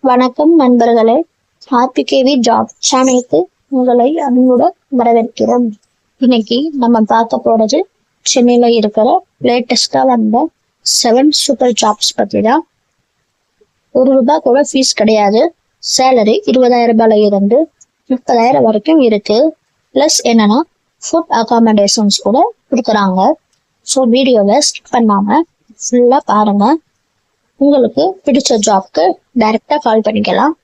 வணக்கம் நண்பர்களே, ஆர்பிகேவி ஜாப் சேனலுக்கு உங்களை அன்புடன் வரவேற்கிறோம். இன்னைக்கு நம்ம பார்க்க போறது சென்னையில இருக்கிற லேட்டஸ்டா வந்த 7 சூப்பர் ஜாப்ஸ் பத்தி தான். ₹1 கூட ஃபீஸ் கிடையாது. சேலரி 20,000 ரூபாயில இருந்து 30,000 வரைக்கும் இருக்கு. பிளஸ் என்னன்னா ஃபுட் அகாமடேஷன்ஸ் கூட கொடுக்குறாங்க. ஸோ வீடியோவை ஸ்கிப் பண்ணாம ஃபுல்லா பாருங்க. உங்களுக்கு பிடிச்ச ஜாப்க்கு டைரக்டா கால் பண்ணிக்கலாம்.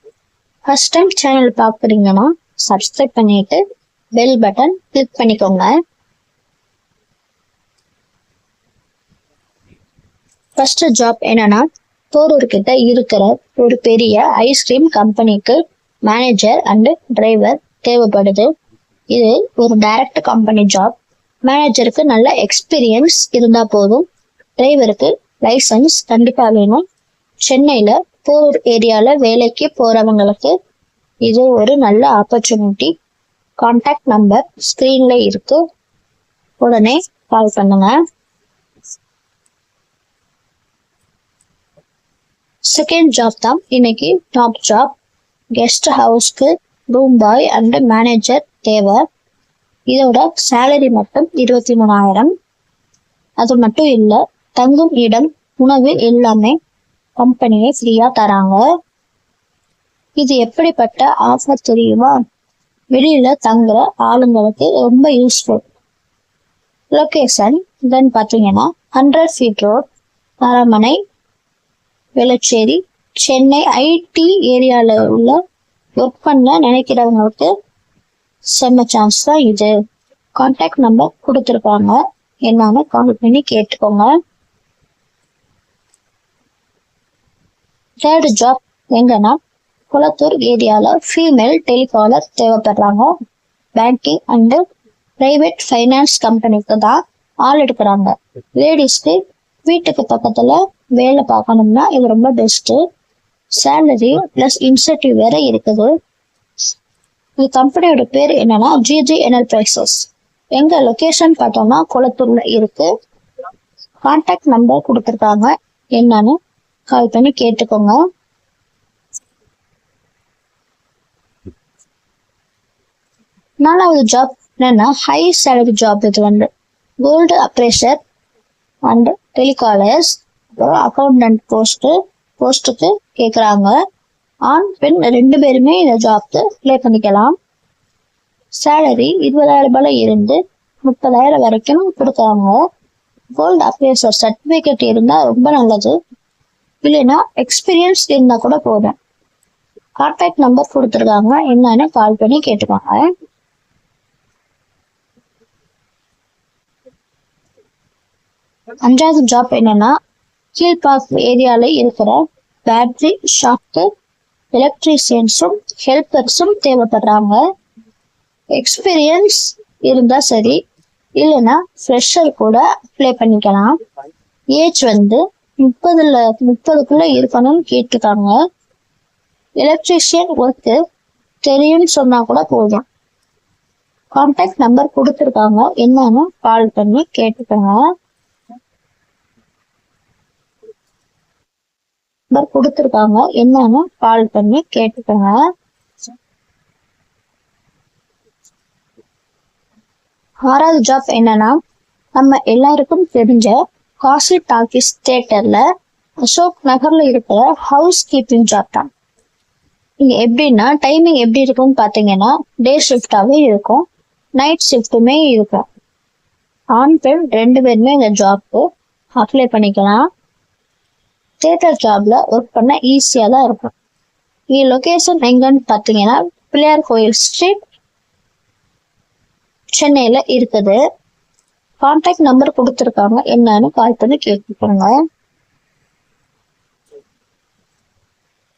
ஃபர்ஸ்ட் டைம் சேனல் பார்க்குறீங்கன்னா சப்ஸ்கிரைப் பண்ணிட்டு பெல் பட்டன் கிளிக் பண்ணிக்கோங்க. ஃபர்ஸ்ட் ஜாப் என்னன்னா, போரூர் கிட்ட இருக்கிற ஒரு பெரிய ஐஸ்கிரீம் கம்பெனிக்கு மேனேஜர் அண்ட் டிரைவர் தேவைப்படுது. இது ஒரு டைரக்ட் கம்பெனி ஜாப். மேனேஜருக்கு நல்ல எக்ஸ்பீரியன்ஸ் இருந்தா போதும். டிரைவருக்கு லைசன்ஸ் கண்டிப்பா வேணும். சென்னையில போரூர் ஏரியால வேலைக்கு போறவங்களுக்கு இது ஒரு நல்ல ஆப்பர்ச்சுனிட்டி. கான்டாக்ட் நம்பர் ஸ்கிரீன்ல இருக்கு, உடனே கால் பண்ணுங்க. செகண்ட் ஜாப் தான் இன்னைக்கு டாப் ஜாப். கெஸ்ட் ஹவுஸ்க்கு ரூம் பாய் அண்ட் மேனேஜர் தேவை. இதோட சேலரி மட்டும் 23,000. அது மட்டும் இல்ல, தங்கும் இடம், உணவு எல்லாமே கம்பெனியே ஃப்ரீயா தராங்க. இது எப்படிப்பட்ட ஆஃபர் தெரியுமா? வெளியில தங்குற ஆளுங்களுக்கு ரொம்ப யூஸ்ஃபுல். லொகேஷன் தென் பாத்தீங்கன்னா 100 ஃபீட் ரோட், அரமனை, வெளச்சேரி, சென்னை ஐடி ஏரியால உள்ள ஒர்க் பண்ண நினைக்கிறவங்களுக்கு செம்ம சான்ஸ் தான் இது. கான்டாக்ட் நம்பர் கொடுத்துருக்காங்க, என்னன்னு கால் பண்ணி கேட்டுக்கோங்க. தேர்ட் ஜாப் எங்கன்னா, குளத்தூர் ஏரியால ஃபீமேல் டெலிகாலர் தேவைப்படுறாங்க. பேங்கிங் அண்ட் பிரைவேட் ஃபைனான்ஸ் கம்பெனிக்கு தான் ஆள் எடுக்கிறாங்க. லேடிஸ்க்கு வீட்டுக்கு பக்கத்துல வேலை பார்க்கணும்னா இது ரொம்ப பெஸ்ட். சேலரி பிளஸ் இன்சென்டிவ் வேற இருக்குது. இந்த கம்பெனியோட பேர் என்னன்னா ஜிஜி என்டர்பிரைசஸ். எங்க லொகேஷன் பார்த்தோம்னா குளத்தூர்ல இருக்கு. கான்டாக்ட் நம்பர் கொடுத்துருக்காங்க, என்னன்னு கால் பண்ணி கேட்டுக்கோங்க. நாலாவது ஜாப் என்னன்னா ஹை சேலரி ஜாப். இது வந்து gold appraiser and telecallers, accountant போஸ்ட்டுக்கு கேக்குறாங்க. ஆண் பெண் 2 பேருமே இந்த ஜாப்க்கு அப்ளை பண்ணிக்கலாம். சேலரி 20,000 ரூபாயில இருந்து 30,000 வரைக்கும் கொடுக்குறாங்க. கோல்டு அப்ரேசர் சர்டிபிகேட் இருந்தா ரொம்ப நல்லது, இல்லைன்னா எக்ஸ்பீரியன்ஸ் இருந்தா கூட போதும். கான்டாக்ட் நம்பர் கொடுத்துருக்காங்க, என்னன்னு கால் பண்ணி கேட்டுக்கோங்க. அஞ்சாவது ஜாப் என்னன்னா, கீழ்பாக் ஏரியால இருக்கிற பேட்டரி ஷாப்க்கு எலக்ட்ரீஷியன்ஸும் ஹெல்பர்ஸும் தேவைப்படுறாங்க. எக்ஸ்பீரியன்ஸ் இருந்தா சரி, இல்லைன்னா ஃப்ரெஷர் கூட அப்ளை பண்ணிக்கலாம். ஏஜ் வந்து 30க்குள்ள இருக்கணும்னு கேட்டுருக்காங்க. எலக்ட்ரீஷியன் ஒர்க்கு தெரியும்னு சொன்னா கூட போதும். கான்டாக்ட் நம்பர் கொடுத்துருக்காங்க, என்னன்னு கால் பண்ணி கேட்டுக்கோங்க. நம்பர் கொடுத்துருக்காங்க, என்னன்னு கால் பண்ணி கேட்டுக்கோங்க. ஆறாவது ஜாப் என்னன்னா, நம்ம எல்லாருக்கும் தெரிஞ்ச காசி டாக்கிஸ் தியேட்டர்ல அசோக் நகர்ல இருக்கிற ஹவுஸ் கீப்பிங் ஜாப் தான். இங்க எப்படின்னா, டைமிங் எப்படி இருக்கும்னு பாத்தீங்கன்னா, டே ஷிஃப்டாவே இருக்கும், நைட் ஷிஃப்ட்டுமே இருக்கும். ஆண் பெண் 2 பேருமே இந்த ஜாப்க்கு அப்ளை பண்ணிக்கலாம். தியேட்டர் ஜாப்ல ஒர்க் பண்ண ஈஸியா தான் இருக்கும். இங்க லொகேஷன் எங்கன்னு பாத்தீங்கன்னா, பிள்ளையார் கோயில் ஸ்ட்ரீட், சென்னையில இருக்குது. கான்டாக்ட் நம்பர் கொடுத்துருக்காங்க, என்னன்னு கால் பண்ணி கேட்டுக்கோங்க.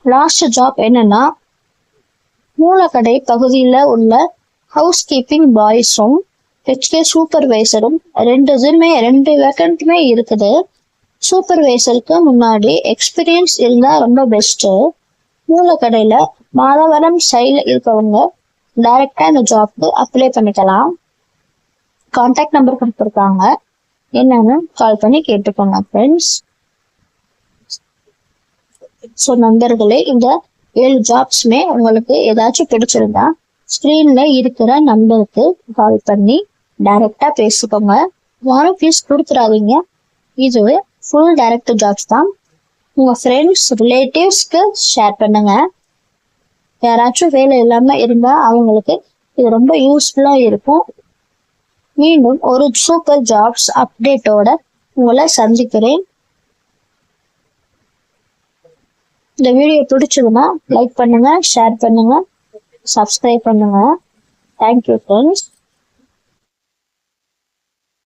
லாஸ்ட் ஜாப் என்னன்னா, மூலக்கடை பகுதியில உள்ள ஹவுஸ் கீப்பிங் பாய்ஸும் ஹெச்கே சூப்பர்வைசரும் 2 வேக்கன்ட்டுமே இருக்குது. சூப்பர்வைசருக்கு முன்னாடி எக்ஸ்பீரியன்ஸ் இருந்தா ரொம்ப பெஸ்ட். மூலக்கடையில மாதவரம் சைட்ல இருக்கவங்க டைரக்டா இந்த ஜாப்க்கு அப்ளை பண்ணிக்கலாம். கான்டாக்ட் நம்பர் கொடுத்துருக்காங்க, என்னன்னு கால் பண்ணி கேட்டுக்கோங்க ஃப்ரெண்ட்ஸ். ஸோ நண்பர்களே, இந்த 7 ஜாப்ஸ்மே உங்களுக்கு ஏதாச்சும் பிடிச்சிருந்தா ஸ்கிரீன்ல இருக்கிற நம்பருக்கு கால் பண்ணி டைரக்டா பேசிக்கோங்க. யாரும் ஃபீஸ் கொடுத்துடாதீங்க. இது ஃபுல் டைரக்ட் ஜாப்ஸ் தான். உங்க ஃப்ரெண்ட்ஸ் ரிலேட்டிவ்ஸ்க்கு ஷேர் பண்ணுங்க. யாராச்சும் வேலை இல்லாம இருந்தா அவங்களுக்கு இது ரொம்ப யூஸ்ஃபுல்லா இருக்கும். மீண்டும் ஒரு சூப்பர் ஜாப்ஸ் அப்டேட்டோட உங்களை சந்திக்கிறேன். இந்த வீடியோ பிடிச்சதுன்னா லைக் பண்ணுங்க, ஷேர் பண்ணுங்க, சப்ஸ்கிரைப் பண்ணுங்க. Thank you friends.